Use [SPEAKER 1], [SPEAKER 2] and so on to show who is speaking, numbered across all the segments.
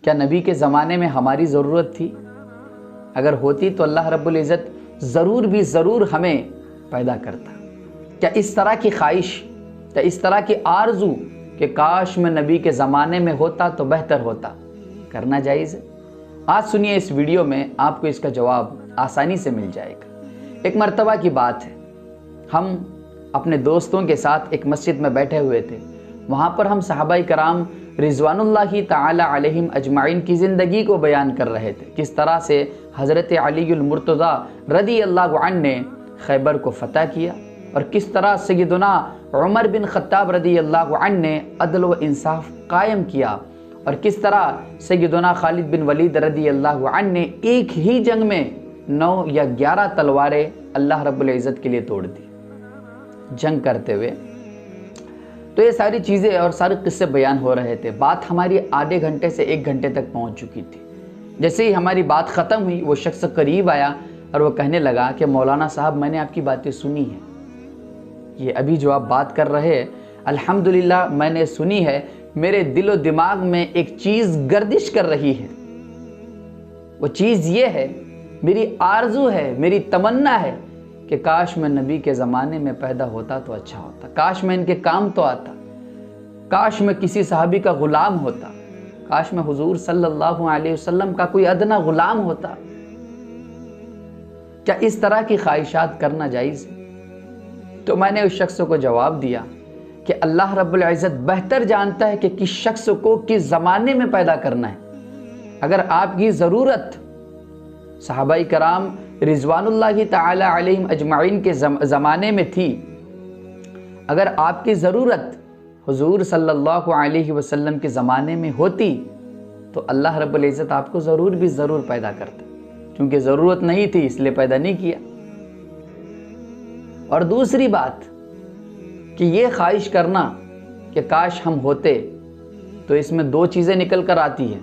[SPEAKER 1] کیا نبی کے زمانے میں ہماری ضرورت تھی؟ اگر ہوتی تو اللہ رب العزت ضرور ہمیں پیدا کرتا۔ کیا اس طرح کی خواہش، کیا اس طرح کی آرزو کہ کاش میں نبی کے زمانے میں ہوتا تو بہتر ہوتا، کرنا جائز ہے؟ آج سنیے اس ویڈیو میں، آپ کو اس کا جواب آسانی سے مل جائے گا۔ ایک مرتبہ کی بات ہے، ہم اپنے دوستوں کے ساتھ ایک مسجد میں بیٹھے ہوئے تھے۔ وہاں پر ہم صحابہ کرام رضوان اللہ تعالی علیہم اجمعین کی زندگی کو بیان کر رہے تھے، کس طرح سے حضرت علی المرتضی رضی اللہ عنہ نے خیبر کو فتح کیا، اور کس طرح سیدنا عمر بن خطاب رضی اللہ عنہ نے عدل و انصاف قائم کیا، اور کس طرح سیدنا خالد بن ولید رضی اللہ عنہ نے ایک ہی جنگ میں 9 یا 11 تلواریں اللہ رب العزت کے لیے توڑ دی جنگ کرتے ہوئے۔ تو یہ ساری چیزیں اور سارے قصے بیان ہو رہے تھے۔ بات ہماری آدھے گھنٹے سے 1 گھنٹے تک پہنچ چکی تھی۔ جیسے ہی ہماری بات ختم ہوئی، وہ شخص قریب آیا اور وہ کہنے لگا کہ مولانا صاحب، میں نے آپ کی باتیں سنی ہیں، یہ ابھی جو آپ بات کر رہے ہیں الحمدللہ میں نے سنی ہے، میرے دل و دماغ میں ایک چیز گردش کر رہی ہے۔ وہ چیز یہ ہے، میری آرزو ہے، میری تمنا ہے کہ کاش میں نبی کے زمانے میں پیدا ہوتا تو اچھا ہوتا، کاش میں ان کے کام تو آتا، کاش میں کسی صحابی کا غلام ہوتا، کاش میں حضور صلی اللہ علیہ وسلم کا کوئی ادنا غلام ہوتا۔ کیا اس طرح کی خواہشات کرنا جائز ہے؟ تو میں نے اس شخص کو جواب دیا کہ اللہ رب العزت بہتر جانتا ہے کہ کس شخص کو کس زمانے میں پیدا کرنا ہے۔ اگر آپ کی ضرورت صحابہ کرام رضوان اللہ تعالی علیہم اجمعین کے زمانے میں تھی، اگر آپ کی ضرورت حضور صلی اللہ علیہ وسلم کے زمانے میں ہوتی تو اللہ رب العزت آپ کو ضرور پیدا کرتا، کیونکہ ضرورت نہیں تھی اس لیے پیدا نہیں کیا۔ اور دوسری بات کہ یہ خواہش کرنا کہ کاش ہم ہوتے، تو اس میں 2 چیزیں نکل کر آتی ہیں۔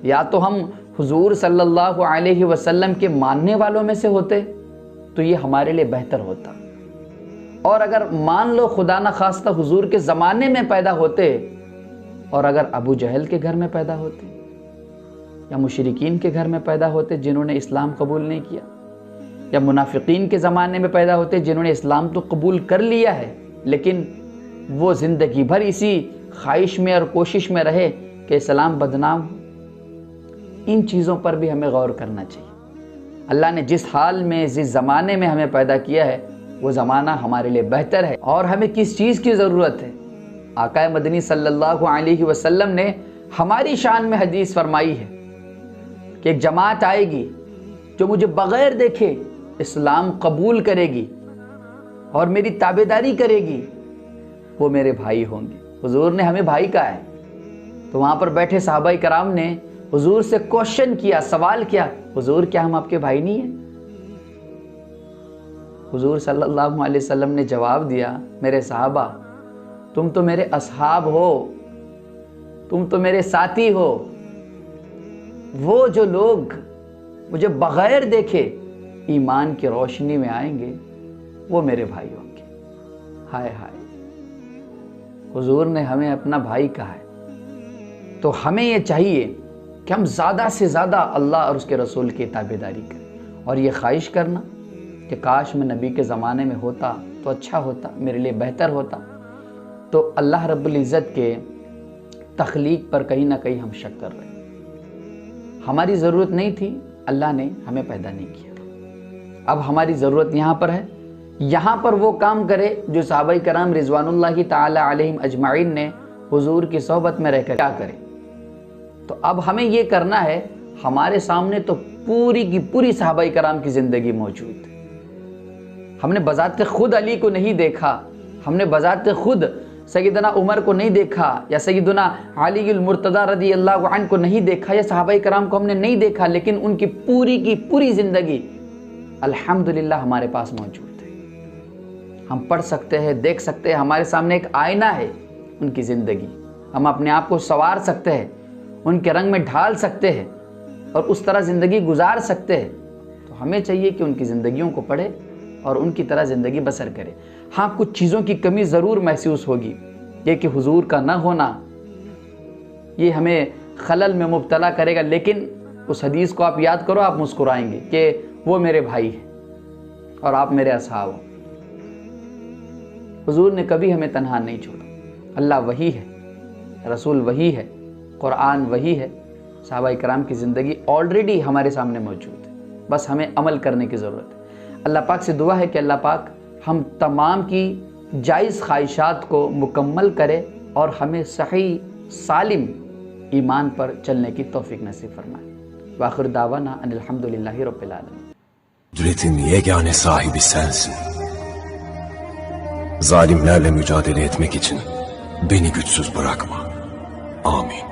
[SPEAKER 1] یا تو ہم حضور صلی اللہ علیہ وسلم کے ماننے والوں میں سے ہوتے تو یہ ہمارے لیے بہتر ہوتا، اور اگر مان لو خدا نخواستہ حضور کے زمانے میں پیدا ہوتے، اور اگر ابو جہل کے گھر میں پیدا ہوتے یا مشرکین کے گھر میں پیدا ہوتے جنہوں نے اسلام قبول نہیں کیا، یا منافقین کے زمانے میں پیدا ہوتے جنہوں نے اسلام تو قبول کر لیا ہے لیکن وہ زندگی بھر اسی خواہش میں اور کوشش میں رہے کہ اسلام بدنام ہو۔ ان چیزوں پر بھی ہمیں غور کرنا چاہیے۔ اللہ نے جس حال میں، جس زمانے میں ہمیں پیدا کیا ہے، وہ زمانہ ہمارے لیے بہتر ہے، اور ہمیں کس چیز کی ضرورت ہے۔ آقا مدنی صلی اللہ علیہ وسلم نے ہماری شان میں حدیث فرمائی ہے کہ ایک جماعت آئے گی جو مجھے بغیر دیکھے اسلام قبول کرے گی اور میری تابعداری کرے گی، وہ میرے بھائی ہوں گے۔ حضور نے ہمیں بھائی کہا ہے، تو وہاں پر بیٹھے صحابہ کرام نے حضور سے کوشچن کیا، سوال کیا، حضور کیا ہم آپ کے بھائی نہیں ہیں؟ حضور صلی اللہ علیہ وسلم نے جواب دیا، میرے صحابہ، تم تو میرے اصحاب ہو، تم تو میرے ساتھی ہو، وہ جو لوگ مجھے بغیر دیکھے ایمان کی روشنی میں آئیں گے وہ میرے بھائی ہوں گے۔ ہائے ہائے، حضور نے ہمیں اپنا بھائی کہا ہے، تو ہمیں یہ چاہیے کہ ہم زیادہ سے زیادہ اللہ اور اس کے رسول کی تابعداری کریں، اور یہ خواہش کرنا کہ کاش میں نبی کے زمانے میں ہوتا تو اچھا ہوتا، میرے لیے بہتر ہوتا۔ تو اللہ رب العزت کے تخلیق پر کہیں نہ کہیں ہم شک کر رہے ہیں۔ ہماری ضرورت نہیں تھی، اللہ نے ہمیں پیدا نہیں کیا، اب ہماری ضرورت یہاں پر ہے، یہاں پر وہ کام کرے جو صحابہ کرام رضوان اللہ تعالی علیہم اجمعین نے حضور کی صحبت میں رہ کر کیا کرے۔ تو اب ہمیں یہ کرنا ہے، ہمارے سامنے تو پوری کی پوری صحابہ کرام کی زندگی موجود ہے۔ ہم نے بذات خود علی کو نہیں دیکھا، ہم نے بذات خود سیدنا عمر کو نہیں دیکھا، یا سیدنا علی المرتضی رضی اللہ عنہ کو نہیں دیکھا، یا صحابہ کرام کو ہم نے نہیں دیکھا، لیکن ان کی پوری زندگی الحمدللہ ہمارے پاس موجود ہے۔ ہم پڑھ سکتے ہیں، دیکھ سکتے ہیں، ہمارے سامنے ایک آئینہ ہے ان کی زندگی، ہم اپنے آپ کو سنوار سکتے ہیں، ان کے رنگ میں ڈھال سکتے ہیں اور اس طرح زندگی گزار سکتے ہیں۔ تو ہمیں چاہیے کہ ان کی زندگیوں کو پڑھے اور ان کی طرح زندگی بسر کرے۔ ہاں، کچھ چیزوں کی کمی ضرور محسوس ہوگی، یہ کہ حضور کا نہ ہونا یہ ہمیں خلل میں مبتلا کرے گا، لیکن اس حدیث کو آپ یاد کرو، آپ مسکرائیں گے کہ وہ میرے بھائی ہیں اور آپ میرے اصحاب ہو۔ حضور نے کبھی ہمیں تنہا نہیں چھوڑا۔ اللہ وہی ہے، رسول وہی ہے، قرآن وہی ہے، صحابہ اکرام کی زندگی آلریڈی ہمارے سامنے موجود ہے، بس ہمیں عمل کرنے کی ضرورت ہے۔ اللہ پاک سے دعا ہے کہ اللہ پاک ہم تمام کی جائز خواہشات کو مکمل کرے اور ہمیں صحیح سالم ایمان پر چلنے کی توفیق نصیب فرمائے۔ وآخر دعوانا ان الحمدللہ رب العالمین۔
[SPEAKER 2] Cüretin yegane sahibi sensin. Zalimlerle mücadele etmek için beni güçsüz bırakma. Amin.